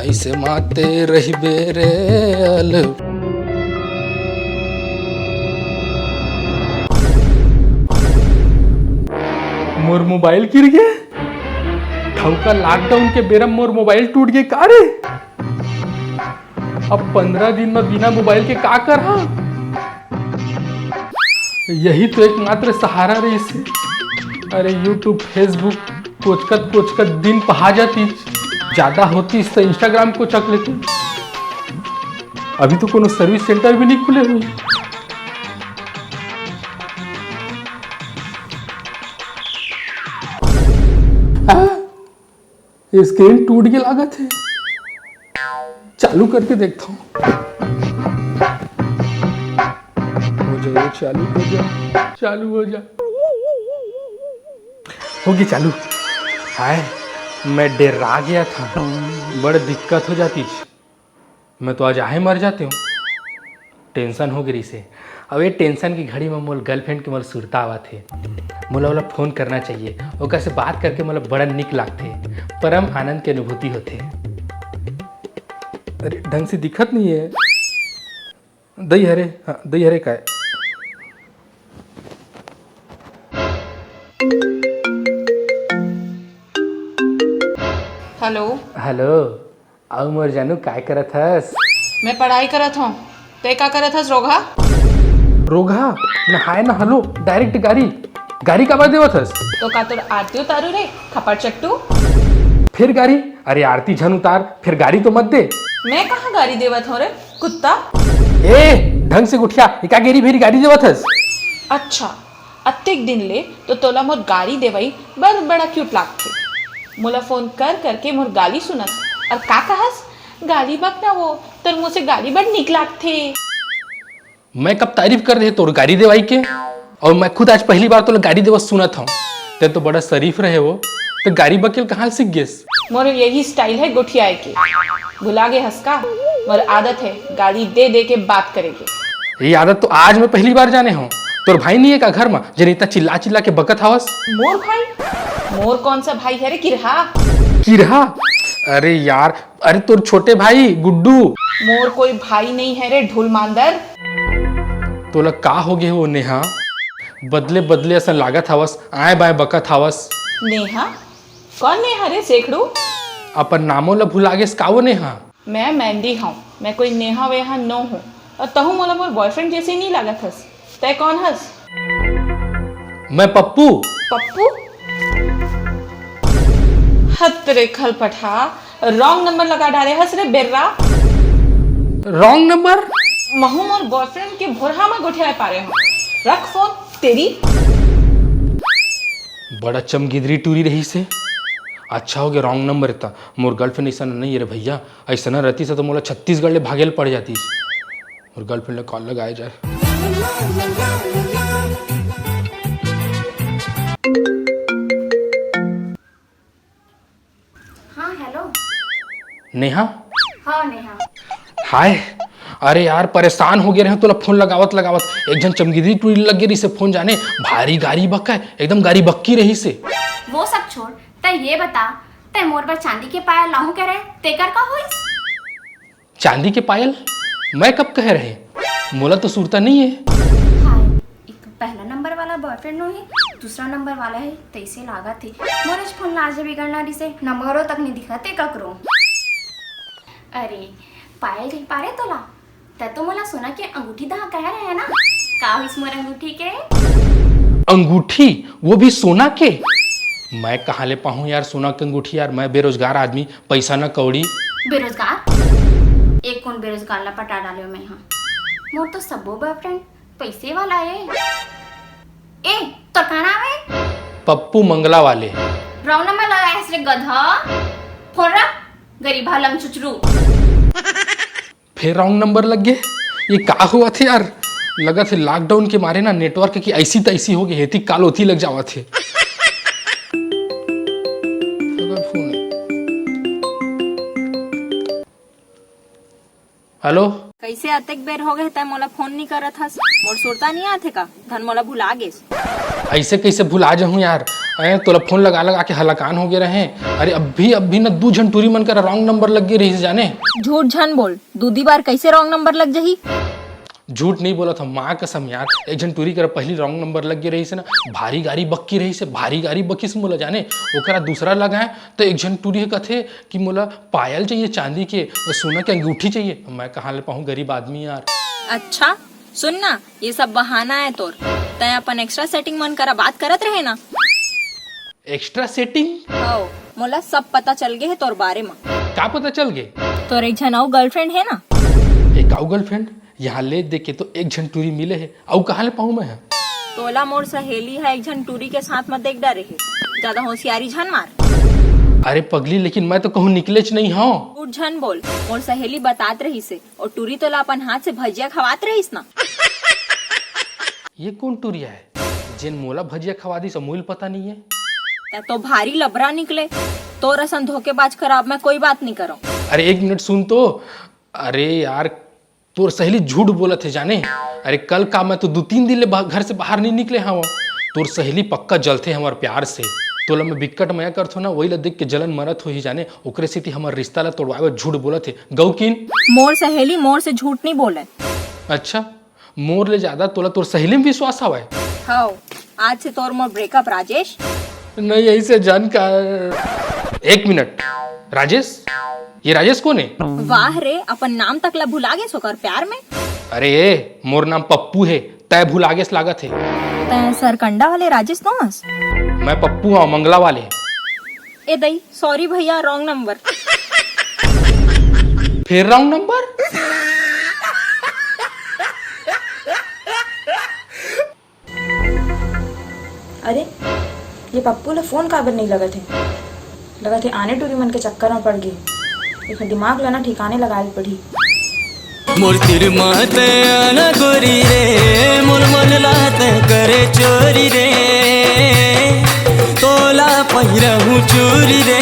ऐसे माते रहिबे रे अल। मोर मोबाइल गिर गया। ठौका लॉकडाउन के बेरम मोर मोबाइल टूट गए का रे। अब 15 दिन में बिना मोबाइल के का कर हा? यही तो एकमात्र सहारा रही से। अरे यूट्यूब फेसबुक कोचकत दिन पहा जाती, ज्यादा होती तो इंस्टाग्राम को चक लेती। अभी तो कोनो सर्विस सेंटर भी नहीं खुले हुए। ये स्क्रीन टूट के लागत है। चालू करके देखता हूँ। हो जाए, चालू हो जा, चालू हो जा। होगी चालू। हाय, मैं डरा गया था, बड़ी दिक्कत हो जाती। मैं तो आज आहे मर जाते हूँ। टेंशन हो गई से। अब ये टेंशन की घड़ी में मोल गर्लफ्रेंड के मोल सुरता आवा थे। मोला वाला फोन करना चाहिए, ओकर से बात करके मतलब बड़ा निक लागते, परम आनंद की अनुभूति होते। अरे ढंग से दिखत नहीं है। दही हरे, हाँ दही हरे का है। हेलो हेलो, आओ मोर जानू काय करत हस? मैं पढ़ाई करत हूँ। ते का करत हस रोगा? रोगा नहाए ना। हलो डायरेक्ट गाड़ी का बात देवत हस? तो का तोर आरती उतारू रे खपड़ चट्टू। फिर गाड़ी? अरे आरती झन उतार, फिर गाड़ी तो मत दे। मैं कहाँ गाड़ी देवत हूँ रे कुत्ता। ए ढंग से गुठिया, एका गेरी भेरी गाड़ी देवत हस? अच्छा अत्तेक दिन ले तो तोला मोर गाड़ी देवई बड़ा क्यूट लागथे। मोला फोन कर करके मोर गाली सुनत और का कहस गाली बक ना वो तोर मुँह से गाली बड़ निक लागथे। मैं कब तारीफ कर रहे तोर गाड़ी देवाई के, और मैं खुद आज पहली बार तो गाड़ी देवत सुनत हूँ। ते तो बड़ा शरीफ रहे वो, तो गाड़ी बकेल कहाँ सीख गेस? मोर यही स्टाइल है गुठियाए के। भुला गे हंस का? मोर आदत है गाली दे दे के बात करेगी। ये आदत तो आज मैं पहली बार जाने हूँ। तोर भाई नहीं है का घर में जन इतना चिल्ला के बकत हवस? मोर भाई? मोर कौन सा भाई है रे किरहा? किरहा? अरे यार, अरे तोर छोटे भाई गुड्डू। मोर कोई भाई नहीं है रे ढोल मांदर। तोला का हो गए हो नेहा? बदले बदले ऐसा लागत हवस, आए बाए बकत हवस। नेहा? कौन नेहा रे सेखड़ू? अपन नामों ला भुला गेस का वो नेहा? मैं मैंडी हूँ, मैं कोई नेहा वेहा नो हूँ। और तहु मोला मोर बॉयफ्रेंड जैसे नहीं लागत हस। तय कौन हस? मैं पप्पू। पप्पू? हत रे खलपठा, रॉन्ग नंबर लगा डाले हस रे बेर्रा। Wrong number? महू मोर बॉयफ्रेंड के भोरहा में गुठिया पा रहे हो। रख फोन तेरी। बड़ा चमगिदरी टूरी रही से। अच्छा हो गया रॉन्ग नंबर था। मोर गर्लफ्रेंड ऐसा नहीं है रे भैया। ऐसा न रहती से तो मोला छत्तीसगढ़ ले भागेल पड़ जाती। मोर गर्लफ्रेंड ले कॉल लगाया जाए। हाँ हेलो। नेहा? हाँ नेहा। हाय, अरे यार परेशान हो गए रहे तोला फोन लगावत एक जन चमगिदरी टूरी लग गई से फोन जाने भारी गाड़ी बक्का है, एकदम गाड़ी बक्की रही से। वो सब छोड़, तय ये बता, तय मोर पर चांदी के पायल लाहू कह रहे तेकर का होइस? चांदी के पायल? मैं कब कह रहे? मोला तो सुरता नहीं है। हाय, एक पहला नंबर वाला बॉयफ्रेंड नो है, दूसरा नंबर वाला है, तैसे लागा थी मोरेज फोन लाज बिगड़ना रिसे नंबरों तक नहीं दिखते ककरो। अरे पायल नहीं पारे तोला, तय तो मोला सोना के अंगूठी दहा कह रहे है ना? का होइस मोर अंगूठी के? अंगूठी? वो भी सोना के? मैं कहाँ ले पाऊँ यार सोना की अंगूठी यार। मैं बेरोजगार आदमी, पैसा न कौड़ी। बेरोजगार? एक कौन बेरोजगार ला पटा डाले मैं? हाँ मोर तो सबो बॉयफ्रेंड पैसे वाला है। ए तो का नाम है? पप्पू मंगला वाले। रॉन्ग नंबर लगाया है रे गधा। फोन रख गरीबा लंग चुचरू। फिर रॉन्ग नंबर लग गए। ये का हुआ थे यार? लगा थे लॉकडाउन के मारे ना नेटवर्क की ऐसी तैसी हो गई हेती काल होती लग जावा थे। हेलो, कैसे अतेक बेर हो गए तय मोला फोन नहीं करत हस? मोर सुरता नहीं आथे का? धन मोला भुला गेस। ऐसे कैसे भुला जाऊं यार? अरे तोला फोन लगा लगा के हलाकान हो गए रहे। अरे अभी न 2 झंटूरी मन कर रॉन्ग नंबर लग गए रही जाने। झूठ झन बोल, दूधी बार कैसे रॉन्ग नंबर लग जाही? झूठ नहीं बोला था, माँ कसम यार। एक झंटूरी कर पहली रॉन्ग नंबर लग गए रही से ना, भारी गाड़ी बक्की रही से, भारी गाड़ी बक्की से मोला जाने। ओकरा दूसरा लगाए तो एक झंटूरी कथे कि मोला पायल चाहिए चांदी के और सोना के अंगूठी चाहिए। मैं कहाँ ले पाऊँ, गरीब आदमी यार। अच्छा सुन ना, ये सब बहाना है तोर। तय अपन एक्स्ट्रा सेटिंग मन करा बात करत रहे ना। Extra setting? हो, मोला सब पता चल गए है तोर बारे में। क्या पता चल गए? तोर एक झन और गर्लफ्रेंड है ना? एक आउ गर्लफ्रेंड यहाँ ले देखे तो एक झंटूरी मिले है। आउ कहाँ ले पाऊँ मैं? तोला मोर सहेली है एक झन टूरी के साथ मत देख डरे है, ज्यादा होशियारी झन मार। अरे पगली, लेकिन मैं तो कहूँ निकले नहीं हूँ। झूठ झन बोल, मोर सहेली बतात रही से और टूरी तोला अपन हाथ से भजिया खवात रहीस ना। ये कौन टूरिया है जिन मोला भजिया खवा दी? समूल पता नहीं है। या तो भारी लबरा निकले। तोर असन धोखेबाज खराब मैं कोई बात नहीं करो। अरे एक मिनट सुन तो। अरे यार तोर सहेली झूठ बोला थे जाने। अरे कल का मैं तो 2-3 दिन ले घर से बाहर नहीं निकले हाँ। तोर सहेली पक्का जलते हमार प्यार से। तोला मैं बिक्कट मया करथो ना, वही ला देख के जलन मरत हो ही जाने। ओकरे से हमार रिश्ता ला तोड़वाए झूठ बोला थे। गौकिन मोर सहेली मोर से झूठ नहीं बोले। अच्छा, मोर ले ज्यादा तोला तोर सहेली में विश्वास हवाए? हाँ, आज से तोर मोर ब्रेकअप राजेश। नहीं ऐसे जानकार। एक मिनट, राजेश? ये राजेश कौन है? वाह रे, अपन नाम तक ला भुला गे सोकर प्यार में। अरे मोर नाम पप्पू है, तय भूल आगे से लागत है। तै सरकंडा वाले राजेश तोमस? मैं पप्पू हूँ, मंगला वाले। ए दई सॉरी भैया, रॉन्ग नंबर। फिर रॉन्ग नंबर? अरे ये पप्पू ला फोन काबर नहीं लगा थे आने टूरी मन के चक्कर में पड़ गई। एक दिमाग लाना ठिकाने लगाए पड़ी। मोर तिर मात आना गोरी रे, मोर मन लात करे चोरी रे, तोला पहिरहूँ चोरी रे।